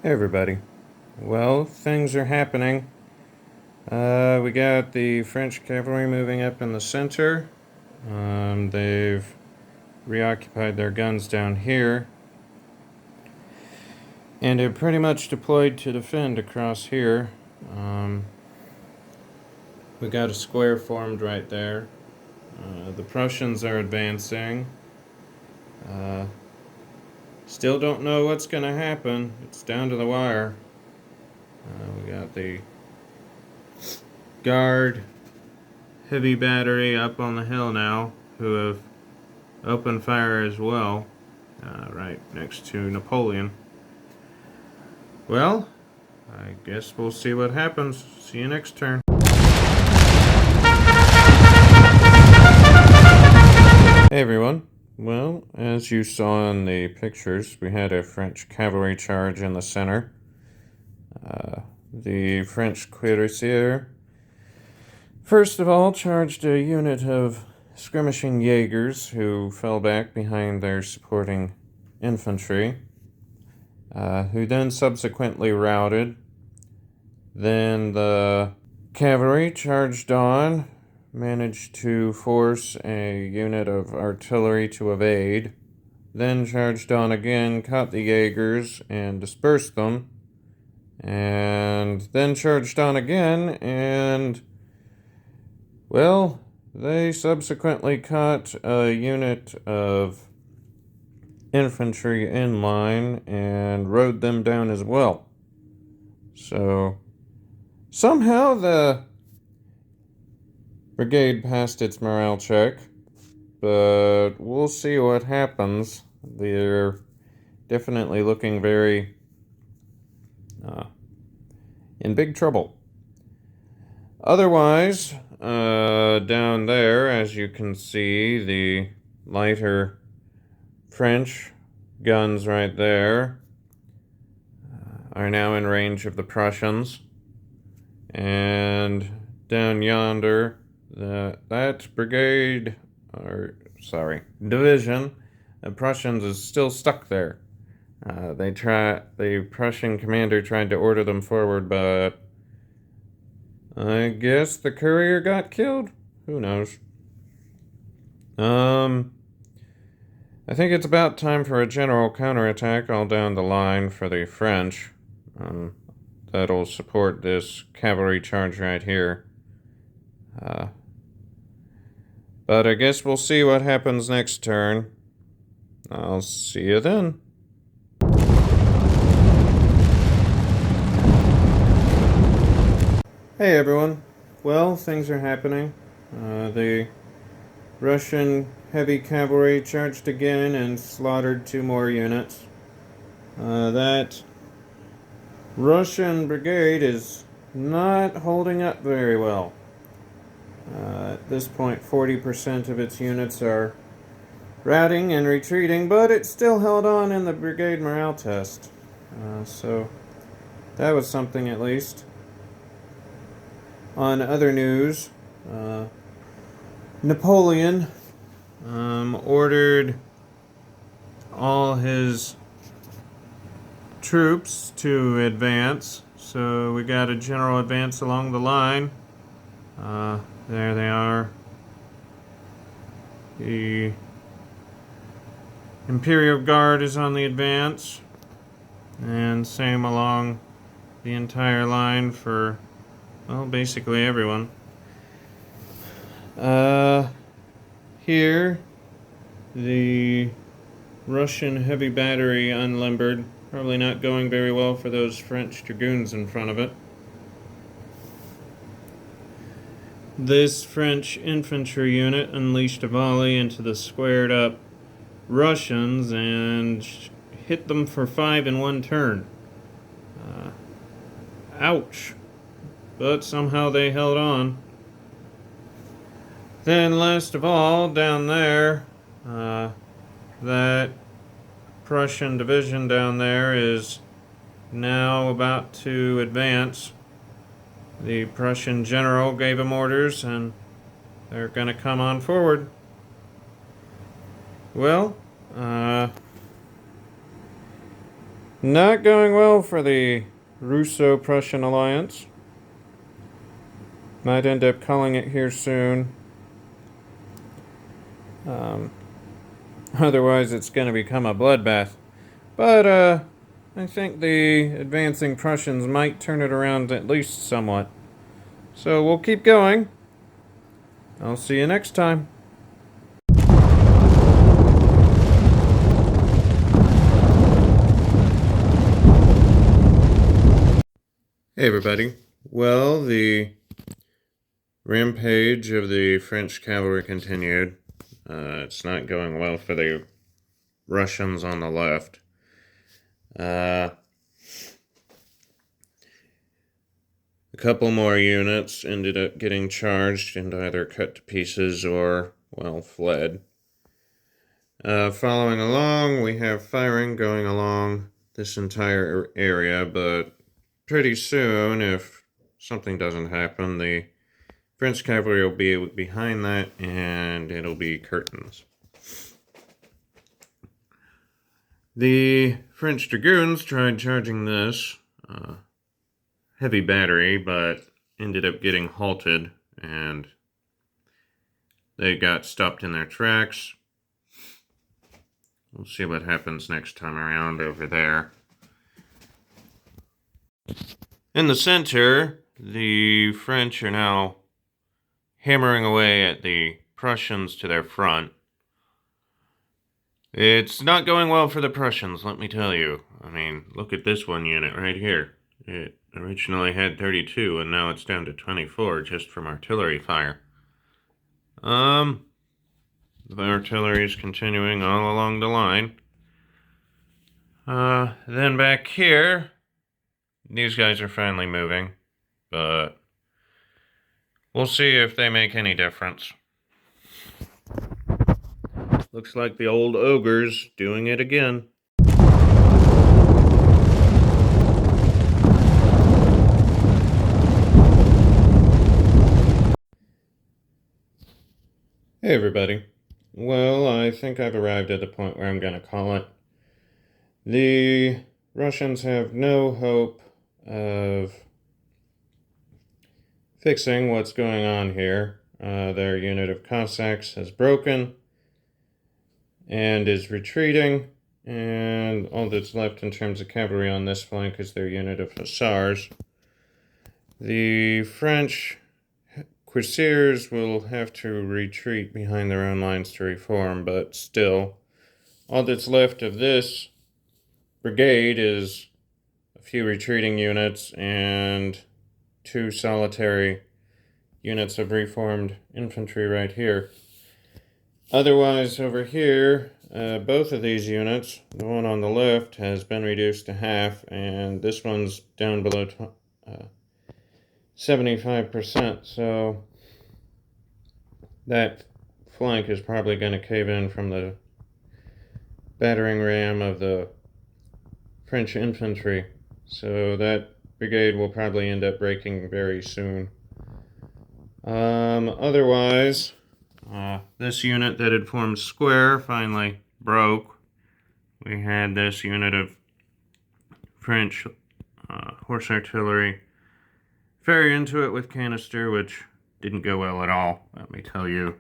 Hey everybody. Well, things are happening. We got the French cavalry moving up in the center. They've reoccupied their guns down here. And they're pretty much deployed to defend across here. Um, we got a square formed right there. The Prussians are advancing. Uh, Still don't know what's going to happen. It's down to the wire. We got the Guard heavy battery up on the hill now, who have opened fire as well, right next to Napoleon. Well, I guess we'll see what happens. See you next turn. Hey everyone. Well, as you saw in the pictures, we had a French cavalry charge in the center. The French cuirassiers first of all charged a unit of skirmishing Jaegers who fell back behind their supporting infantry, who then subsequently routed. Then the cavalry charged on, managed to force a unit of artillery to evade, then charged on again, caught the Jaegers and dispersed them, and then charged on again, and, well, they subsequently caught a unit of infantry in line and rode them down as well. So, somehow the brigade passed its morale check, but we'll see what happens. They're definitely looking very in big trouble. Otherwise, down there, as you can see, the lighter French guns right there are now in range of the Prussians. And down yonder, that brigade, division of Prussians is still stuck there. The Prussian commander tried to order them forward, but I guess the courier got killed. Who knows? I think it's about time for a general counterattack all down the line for the French. That'll support this cavalry charge right here. But I guess we'll see what happens next turn. I'll see you then. Hey everyone. Well, things are happening. The Russian heavy cavalry charged again and slaughtered 2 more units. That Russian brigade is not holding up very well. At this point, 40% of its units are routing and retreating, but it still held on in the brigade morale test. So that was something at least. On other news, Napoleon ordered all his troops to advance. So we got a general advance along the line. There they are. The Imperial Guard is on the advance, and same along the entire line for, well, basically everyone. Here, the Russian heavy battery unlimbered, probably not going very well for those French dragoons in front of it. This French infantry unit unleashed a volley into the squared up Russians and hit them for 5 in one turn. Ouch. But somehow they held on. Then last of all, down there, that Prussian division down there is now about to advance. The Prussian general gave them orders and they're going to come on forward. Well, Not going well for the Russo-Prussian alliance. Might end up calling it here soon. Otherwise, it's going to become a bloodbath. But, I think the advancing Prussians might turn it around at least somewhat. So we'll keep going. I'll see you next time. Hey everybody. Well, the rampage of the French cavalry continued. It's not going well for the Russians on the left. A couple more units ended up getting charged and either cut to pieces or, well, fled. Following along, we have firing going along this entire area, but pretty soon, if something doesn't happen, the French cavalry will be behind that, and it'll be curtains. The French dragoons tried charging this heavy battery, but ended up getting halted, and they got stopped in their tracks. We'll see what happens next time around over there. In the center, the French are now hammering away at the Prussians to their front. It's not going well for the Prussians, let me tell you. I mean, look at this one unit right here. It originally had 32, and now it's down to 24 just from artillery fire. The artillery is continuing all along the line. Then back here, these guys are finally moving, but we'll see if they make any difference. Looks like the old ogre's doing it again. Hey everybody. Well, I think I've arrived at the point where I'm going to call it. The Russians have no hope of fixing what's going on here. Their unit of Cossacks has broken and is retreating, and all that's left in terms of cavalry on this flank is their unit of hussars. The French cuirassiers will have to retreat behind their own lines to reform, but still, all that's left of this brigade is a few retreating units and 2 solitary units of reformed infantry right here. Otherwise, over here, both of these units, the one on the left has been reduced to half, and this one's down below 75%, so that flank is probably going to cave in from the battering ram of the French infantry, so that brigade will probably end up breaking very soon. Otherwise, this unit that had formed square finally broke. We had this unit of French horse artillery fire into it with canister, which didn't go well at all, let me tell you.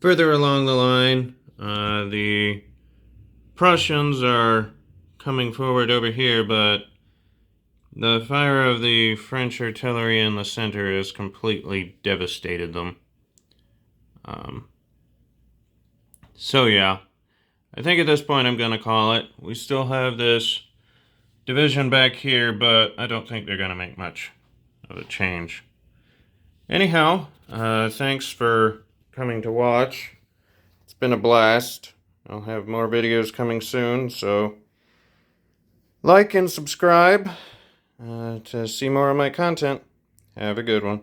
Further along the line, the Prussians are coming forward over here, but the fire of the French artillery in the center has completely devastated them. So yeah, I think at this point I'm going to call it. We still have this division back here, but I don't think they're going to make much of a change. Anyhow, thanks for coming to watch. It's been a blast. I'll have more videos coming soon, so like and subscribe to see more of my content. Have a good one.